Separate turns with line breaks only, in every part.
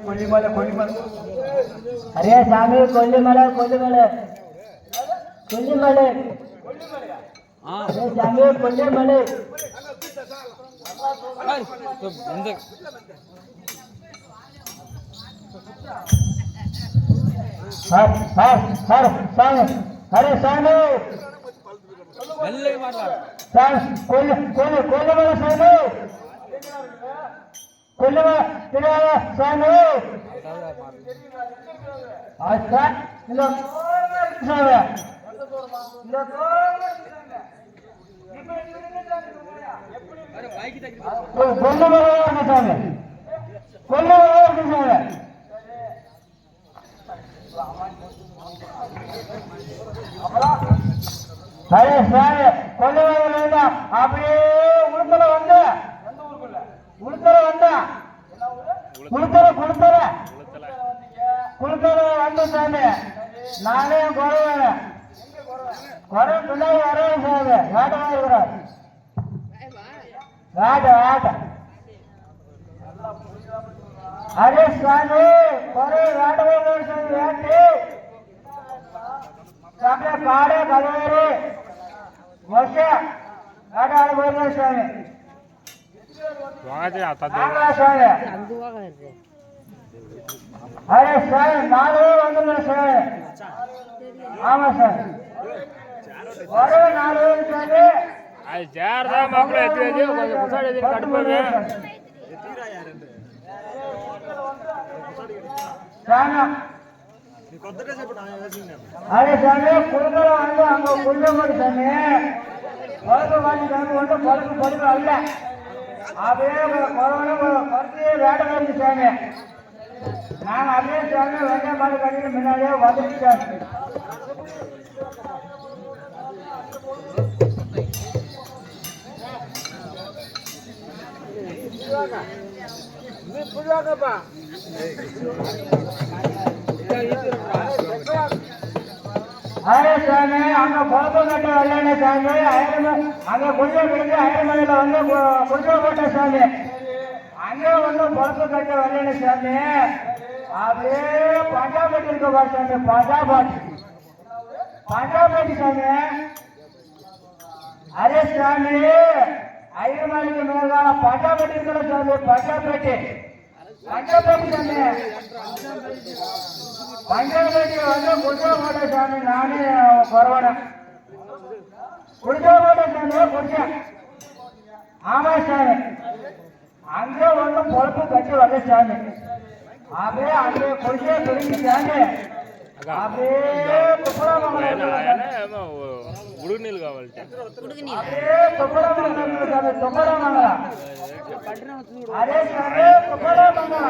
Kollimalai Kollimalai array சாமி Kollimalai Kollimalai Kollimalai array சாமி கொல்லிமலை हर हर हर सामने अरे सामने कोल्ले कोल्ले कोल्ले वाला सामने कोल्ले वाला सामने अच्छा लोग सामने कोल्ले वाला सामने कोल्ले वाला सामने अरे सारे कोल्ले वाला அப்படியே உளுத்தல வந்து உளுத்தல வந்தா உளுத்தல குளுத்தல குளுத்தல வந்து சாமி நானே குறவேன் குறை பின்னாடி வரேன் சாமி வேட்டமா இருக்கிறார் வேட்ட अरे स्वामी कोरे वाडवे वेटे आपल्या काडे गलवेरे वर्षे गाडाळ बोलले स्वामी वागाचे आता स्वामी अरे स्वामी नालो वंदले स्वामी आमा स्वामी कोरे नालो स्वामी आई चार दा मकळे येते पुसाडे दिन कटपवे अरे सामने कुलकर अंदर अंग कुल्ले मत सामने और वाली सामने वो तो फल अल्ला अबे कोरोना करते वेट करते सामने नाम अबे सामने वने मार कड़ी मिलाले वादरी जाती मैं पूजा का बा अरे स्वामी अंग बोलतो नटे वल्लने स्वामी आयर अंग गुड्डे बिड्डे आयर मनेला वंदे गुड्डे कोटे स्वामी अंगे वंदे बोलतो नटे वल्लने स्वामी अबे पंजाबी को बा स्वामी पंजाबी स्वामी अरे स्वामी आयर मनेला मेगा पंजाबी को स्वामी पंजाबी पंजाबी வந்து குடிச்சோட சாமி நானே பரவாட குடிச்சோட சாமி குடிச்ச ஆமா சாமி அங்க வந்து பொறுப்பு கட்டி வர சாமி அப்படியே அங்க குடிச்சே குடிச்சு சாமி அப்படியே துப்புரா மங்கலம் உடுநீல் காவல்ட்ட அப்படியே துப்புரா மங்கலம் சாமி துப்புரா மங்கலம் अरे सारे कपड़ा मंगा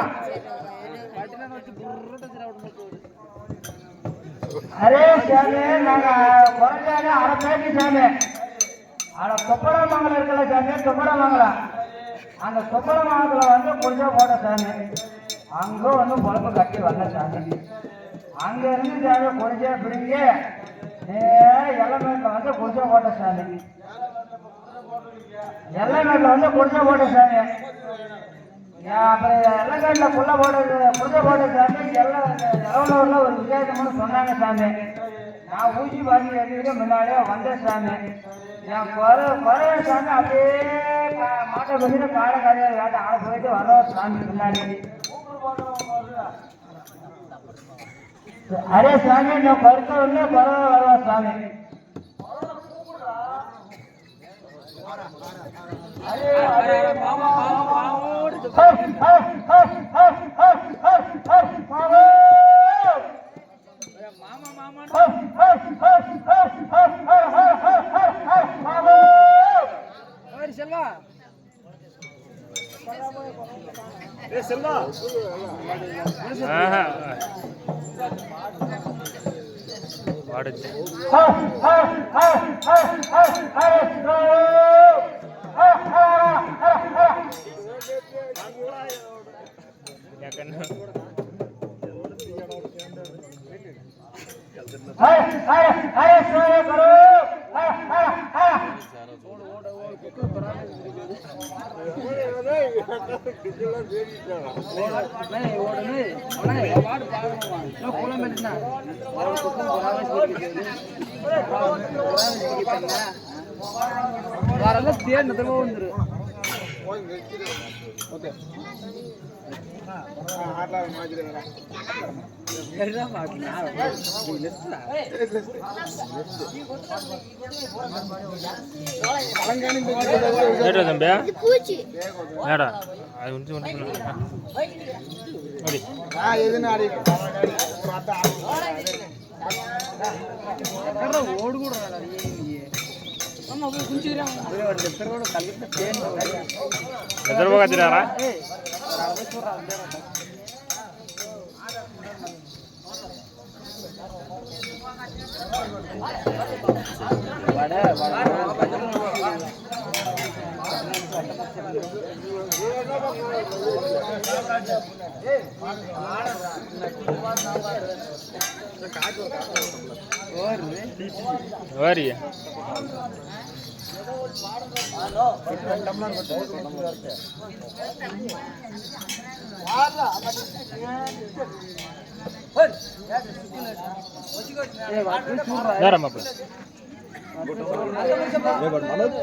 अरे सामे नागा कोरजाने अरपेटी सामे आला कपड़ा मंगला इरुकला सामे कपड़ा मंगला அந்த कपड़ा मंगला வந்து கொஞ்சம் போட சாமி அங்க வந்து பொளப்பு கட்டி வந்த சாமி அங்க இருந்து சாமி கொஞ்சம் பிடிங்க எல்லமேட்ல வந்து கொஞ்சம் போட சாமி எல்லமேட்ல வந்து கொஞ்சம் போட சாமி அப்புறம் எல்லங்காட்டில் புள்ள போடுறது புள்ள போடுற சாமி எவ்வளோவில் ஒரு விசேஷம்னு சொன்னாங்க சாமி நான் ஊசி பாட்டி எடுத்துக்கிட்டு முன்னாடியே வந்தேன் சாமி என் குறைய சாமி அப்படியே மாட்டை வச்சுட்டு காடை கடையை வேட்டை ஆட போயிட்டு வரோம் சாமி முன்னாடி அரே சாமி நான் பருத்த உடனே பரவ வருவோம் சாமி வாரெல்லாம் தேன் திரும்ப வந்துரு ஓகே ఓడు కూడా
ఎదురుగా వరి
మనోజ్